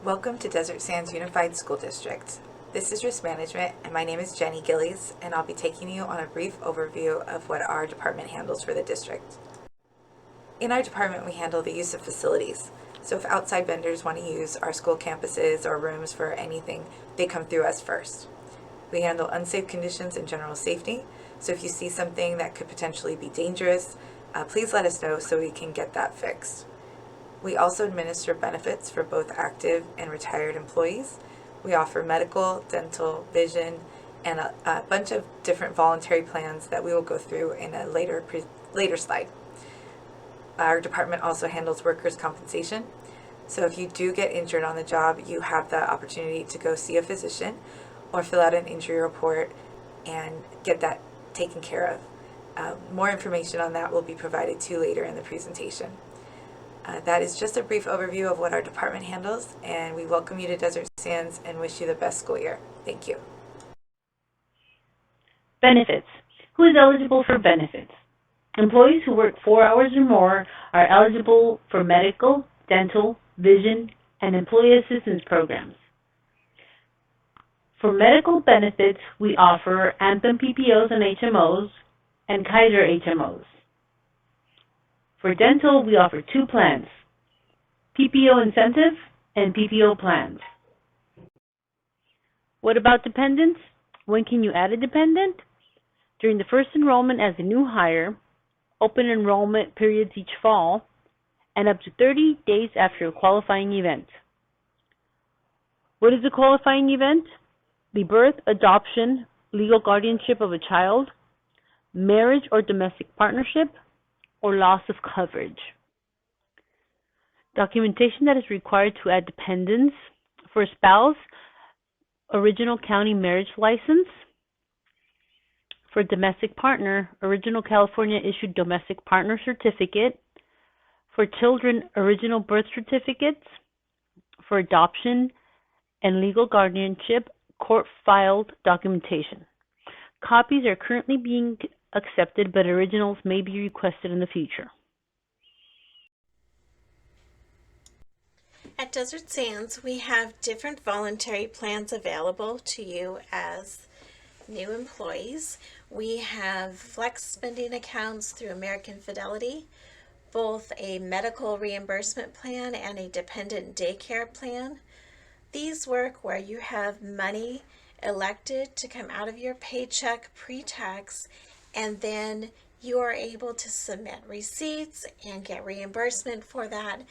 Welcome to Desert Sands Unified School District. This is Risk Management, and my name is Jenny Gillies, and I'll be taking you on a brief overview of what our department handles for the district. In our department, we handle the use of facilities. So if outside vendors want to use our school campuses or rooms for anything, they come through us first. We handle unsafe conditions and general safety. So if you see something that could potentially be dangerous, please let us know so we can get that fixed. We also administer benefits for both active and retired employees. We offer medical, dental, vision, and a bunch of different voluntary plans that we will go through in a later slide. Our department also handles workers' compensation. So if you do get injured on the job, you have the opportunity to go see a physician or fill out an injury report and get that taken care of. More information on that will be provided to you later in the presentation. That is just a brief overview of what our department handles, and we welcome you to Desert Sands and wish you the best school year. Thank you. Benefits. Who is eligible for benefits? Employees who work 4 hours or more are eligible for medical, dental, vision, and employee assistance programs. For medical benefits, we offer Anthem PPOs and HMOs and Kaiser HMOs. For dental, we offer 2 plans, PPO incentive and PPO plans. What about dependents? When can you add a dependent? During the first enrollment as a new hire, open enrollment periods each fall, and up to 30 days after a qualifying event. What is a qualifying event? The birth, adoption, legal guardianship of a child, marriage or domestic partnership, or loss of coverage. Documentation that is required to add dependents: for a spouse, original county marriage license. For domestic partner, original California issued domestic partner certificate. For children, original birth certificates. For adoption and legal guardianship, court filed documentation. Copies are currently being accepted, but originals may be requested in the future. At Desert Sands, we have different voluntary plans available to you as new employees. We have flex spending accounts through American Fidelity, both a medical reimbursement plan and a dependent daycare plan. These work where you have money elected to come out of your paycheck pre-tax, and then you are able to submit receipts and get reimbursement for that.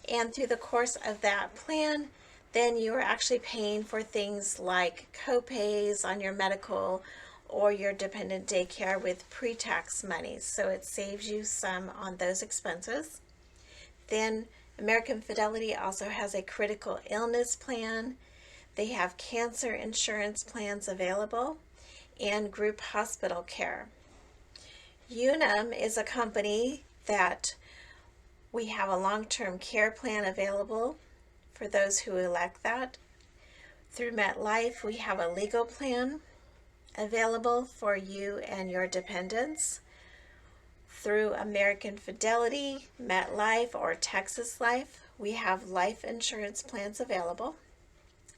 And through the course of that plan, then you are actually paying for things like co-pays on your medical or your dependent daycare with pre-tax money. So it saves you some on those expenses. Then American Fidelity also has a critical illness plan. They have cancer insurance plans available and group hospital care. Unum is a company that we have a long-term care plan available for those who elect that. Through MetLife, we have a legal plan available for you and your dependents. Through American Fidelity, MetLife, or Texas Life, we have life insurance plans available.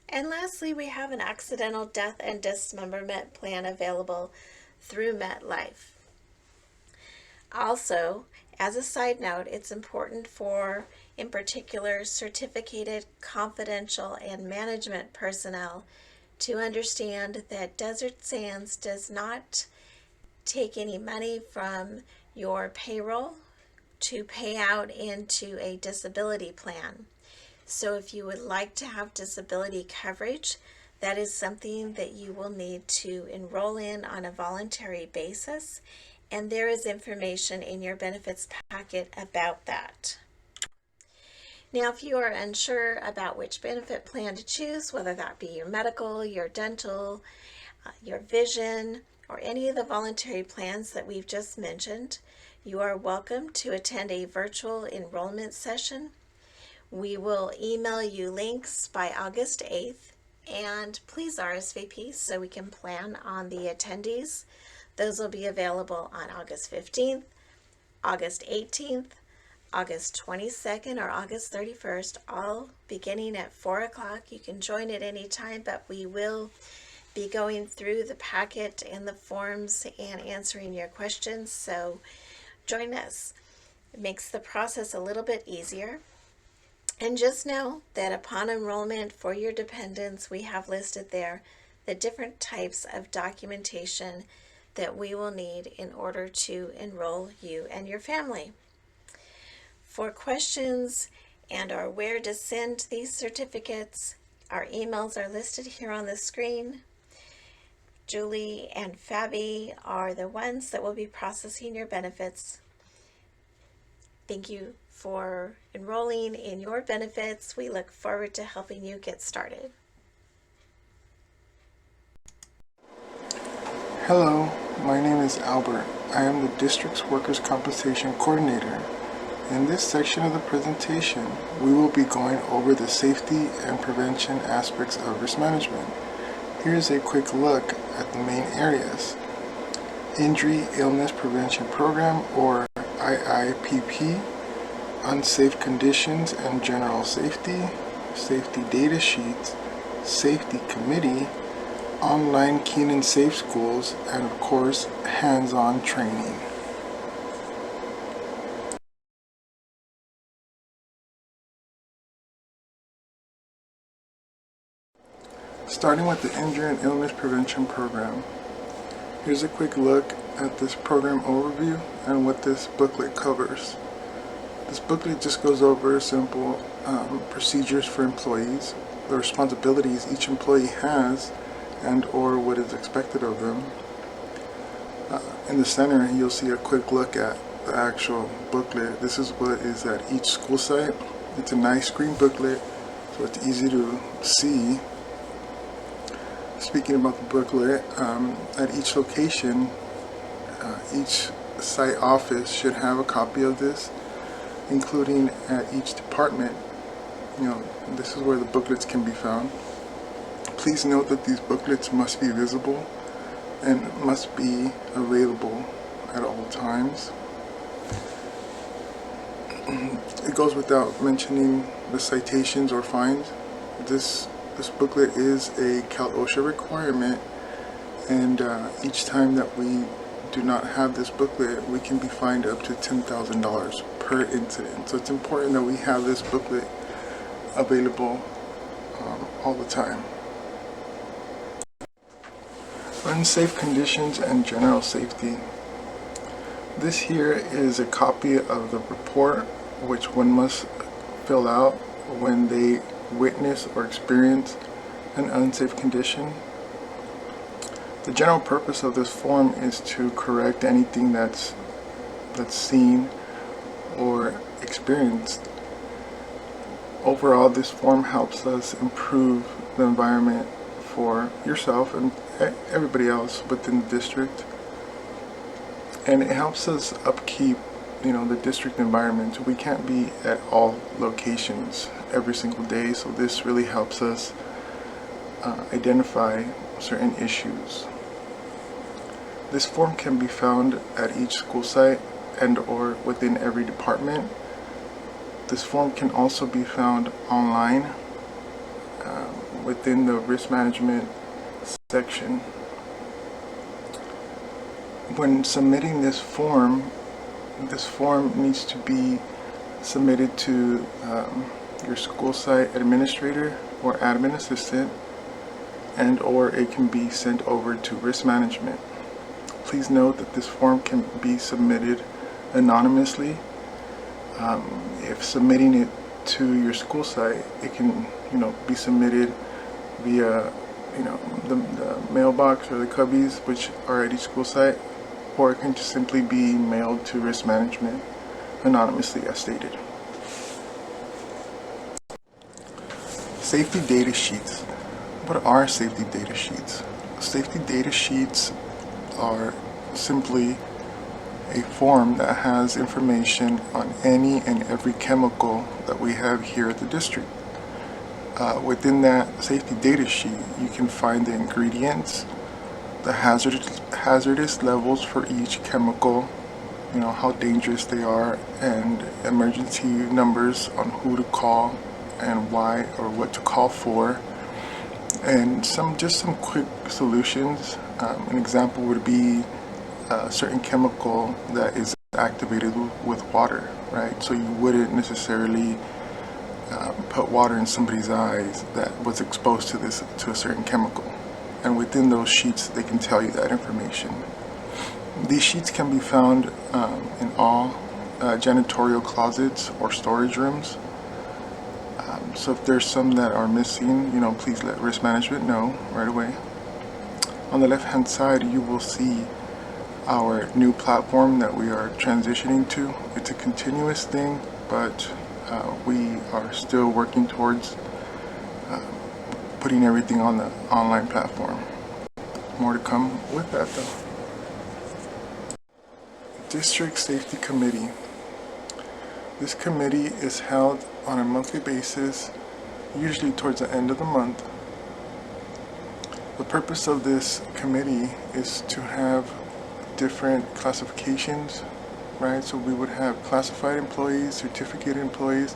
And lastly, we have an accidental death and dismemberment plan available through MetLife. Also, as a side note, it's important for, in particular, certificated, confidential, and management personnel to understand that Desert Sands does not take any money from your payroll to pay out into a disability plan. So if you would like to have disability coverage, that is something that you will need to enroll in on a voluntary basis, and there is information in your benefits packet about that. Now, if you are unsure about which benefit plan to choose, whether that be your medical, your dental, your vision, or any of the voluntary plans that we've just mentioned, you are welcome to attend a virtual enrollment session. We will email you links by August 8th, and please RSVP so we can plan on the attendees. Those will be available on August 15th, August 18th, August 22nd or August 31st, all beginning at 4 o'clock. You can join at any time, but we will be going through the packet and the forms and answering your questions. So join us. It makes the process a little bit easier. And just know that upon enrollment for your dependents, we have listed there the different types of documentation that we will need in order to enroll you and your family. For questions and or where to send these certificates, our emails are listed here on the screen. Julie and Fabi are the ones that will be processing your benefits. Thank you for enrolling in your benefits. We look forward to helping you get started. Hello, my name is Albert. I am the district's Workers' Compensation Coordinator. In this section of the presentation, we will be going over the safety and prevention aspects of risk management. Here's a quick look at the main areas: Injury Illness Prevention Program, or IIPP, Unsafe Conditions and General Safety, Safety Data Sheets, Safety Committee, Online Keenan Safe Schools, and of course, hands-on training. Starting with the Injury and Illness Prevention Program. Here's a quick look at this program overview and what this booklet covers. This booklet just goes over simple procedures for employees, the responsibilities each employee has, and or what is expected of them. In the center, you'll see a quick look at the actual booklet. This is what is at each school site. It's a nice green booklet, so it's easy to see. Speaking about the booklet, at each location, each site office should have a copy of this, including at each department. This is where the booklets can be found. Please note that these booklets must be visible and must be available at all times. It goes without mentioning the citations or fines. This booklet is a Cal OSHA requirement, and each time that we do not have this booklet, we can be fined up to $10,000 per incident. So it's important that we have this booklet available all the time. Unsafe Conditions and General Safety. This here is a copy of the report which one must fill out when they witness or experience an unsafe condition. The general purpose of this form is to correct anything that's seen or experienced. Overall, this form helps us improve the environment for yourself and everybody else within the district, and it helps us upkeep the district environment. We can't be at all locations every single day, so this really helps us identify certain issues. This form can be found at each school site and or within every department. This form can also be found online within the risk management section. When submitting this form needs to be submitted to your school site administrator or admin assistant, and or it can be sent over to risk management. Please note that this form can be submitted anonymously. If submitting it to your school site, it can be submitted via the mailbox or the cubbies which are at each school site, or it can just simply be mailed to risk management anonymously as stated. Safety data sheets. What are safety data sheets? Safety data sheets are simply a form that has information on any and every chemical that we have here at the district. Within that safety data sheet, you can find the ingredients, the hazardous levels for each chemical, how dangerous they are, and emergency numbers on who to call and why, or what to call for, and some quick solutions. An example would be a certain chemical that is activated with water, right? So you wouldn't necessarily put water in somebody's eyes that was exposed to a certain chemical, and within those sheets they can tell you that information. These sheets can be found in all janitorial closets or storage rooms. So if there's some that are missing, please let risk management know right away. On the left hand side, you will see our new platform that we are transitioning to. It's a continuous thing, but we are still working towards putting everything on the online platform. More to come with that though. District Safety Committee. This committee is held on a monthly basis, usually towards the end of the month. The purpose of this committee is to have different classifications, right? So we would have classified employees, certificated employees,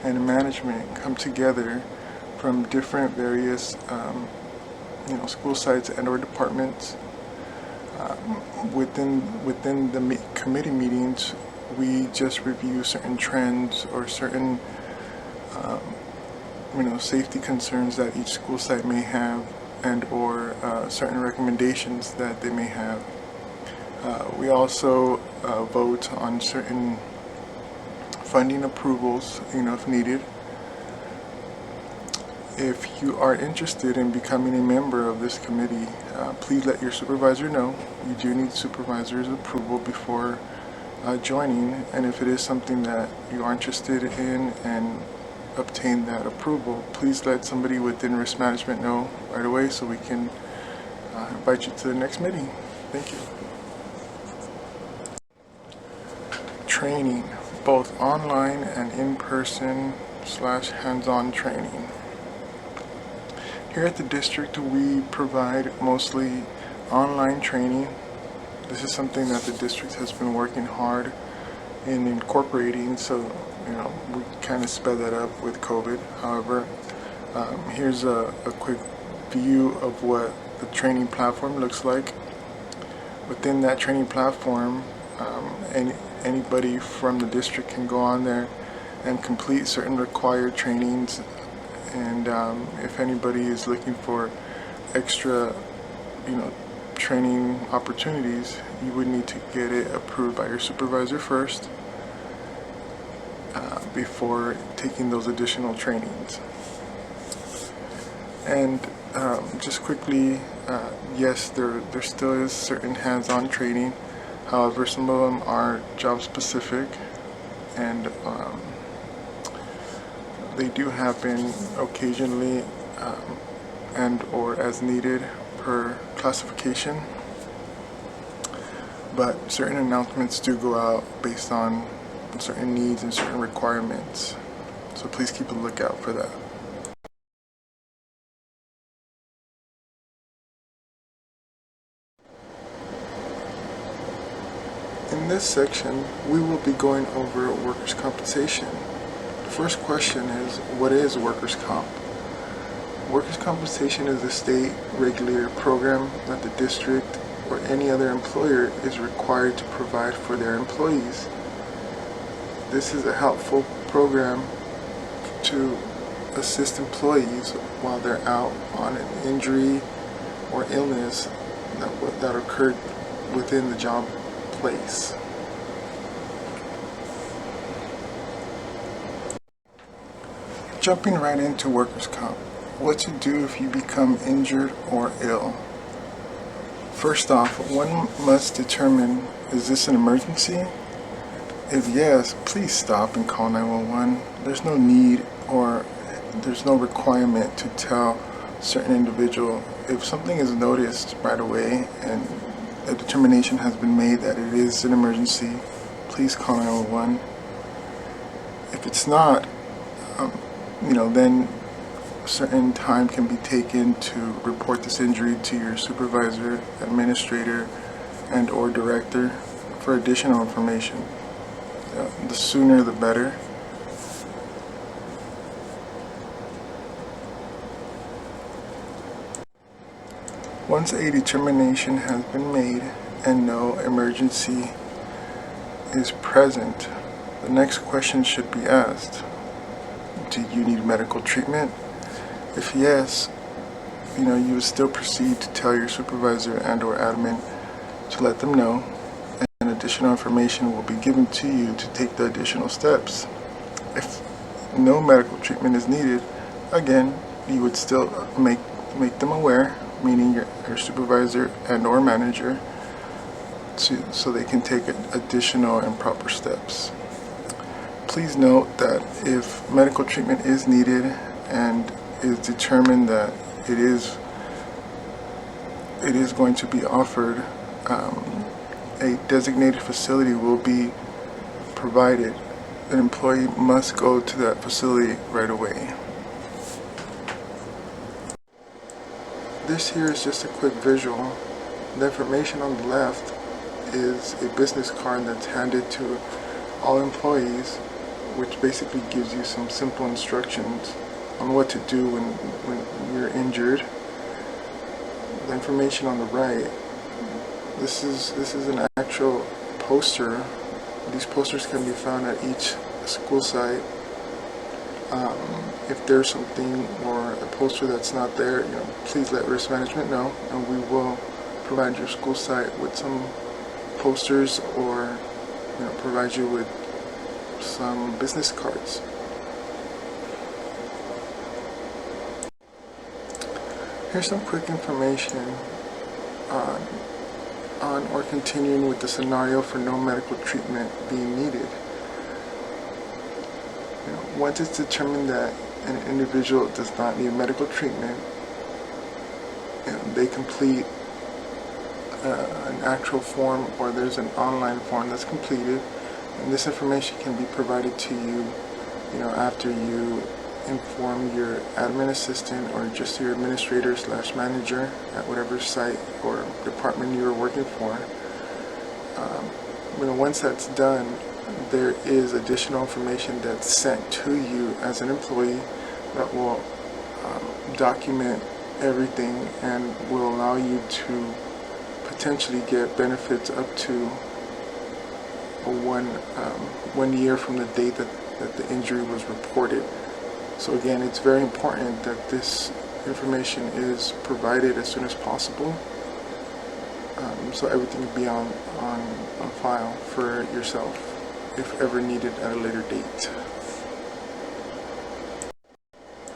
and management come together from different various school sites and or departments. Within the committee meetings, we just review certain trends or certain safety concerns that each school site may have, and or certain recommendations that they may have. We also vote on certain funding approvals, if needed. If you are interested in becoming a member of this committee, please let your supervisor know. You do need supervisor's approval before joining, and if it is something that you are interested in and obtain that approval, please let somebody within risk management know right away so we can invite you to the next meeting. Thank you. Training, both online and in-person / hands-on training. Here at the district, we provide mostly online training. This is something that the district has been working hard in incorporating, so we kind of sped that up with COVID. However, here's a quick view of what the training platform looks like. Within that training platform, anybody from the district can go on there and complete certain required trainings. And if anybody is looking for extra, training opportunities, you would need to get it approved by your supervisor first before taking those additional trainings. And just quickly, yes, there still is certain hands-on training. However, some of them are job specific, and they do happen occasionally and or as needed per classification, but certain announcements do go out based on certain needs and certain requirements, so please keep a lookout for that. In this section, we will be going over workers' compensation. The first question is, what is workers' comp? Workers' compensation is a state regulated program that the district or any other employer is required to provide for their employees. This is a helpful program to assist employees while they're out on an injury or illness that occurred within the job place. Jumping right into workers' comp. What to do if you become injured or ill. First off, one must determine, is this an emergency? If yes, please stop and call 911. There's no need or there's no requirement to tell certain individual. If something is noticed right away and a determination has been made that it is an emergency, please call 911. If it's not, then certain time can be taken to report this injury to your supervisor, administrator, and or director for additional information. The sooner the better. Once a determination has been made and no emergency is present, the next question should be asked. Do you need medical treatment? If yes, you would still proceed to tell your supervisor and or admin to let them know, and additional information will be given to you to take the additional steps. If no medical treatment is needed, again, you would still make them aware, meaning your supervisor and or manager, so they can take additional and proper steps. Please note that if medical treatment is needed and is determined that it is going to be offered, a designated facility will be provided. An employee must go to that facility right away. This here is just a quick visual. The information on the left is a business card that's handed to all employees, which basically gives you some simple instructions on what to do when you're injured. The information on the right, this is an actual poster. These posters can be found at each school site. If there's something or a poster that's not there, please let risk management know, and we will provide your school site with some posters or provide you with some business cards. Here's some quick information on or continuing with the scenario for no medical treatment being needed. Once it's determined that an individual does not need medical treatment, they complete an actual form, or there's an online form that's completed, and this information can be provided to you, after you inform your admin assistant or just your administrator / manager at whatever site or department you are working for. Once that's done, there is additional information that's sent to you as an employee that will document everything and will allow you to potentially get benefits up to 1 year from the date that the injury was reported. So again, it's very important that this information is provided as soon as possible, so everything will be on file for yourself if ever needed at a later date.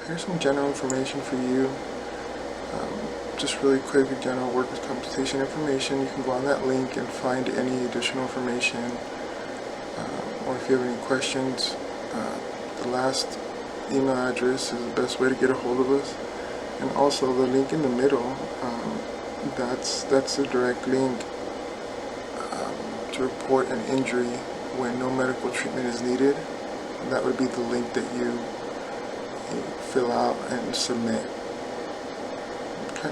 Here's some general information for you. Just really quick, general workers' compensation information. You can go on that link and find any additional information, or if you have any questions, the last email address is the best way to get a hold of us, and also the link in the middle, that's a direct link to report an injury when no medical treatment is needed. That would be the link that you fill out and submit. Okay.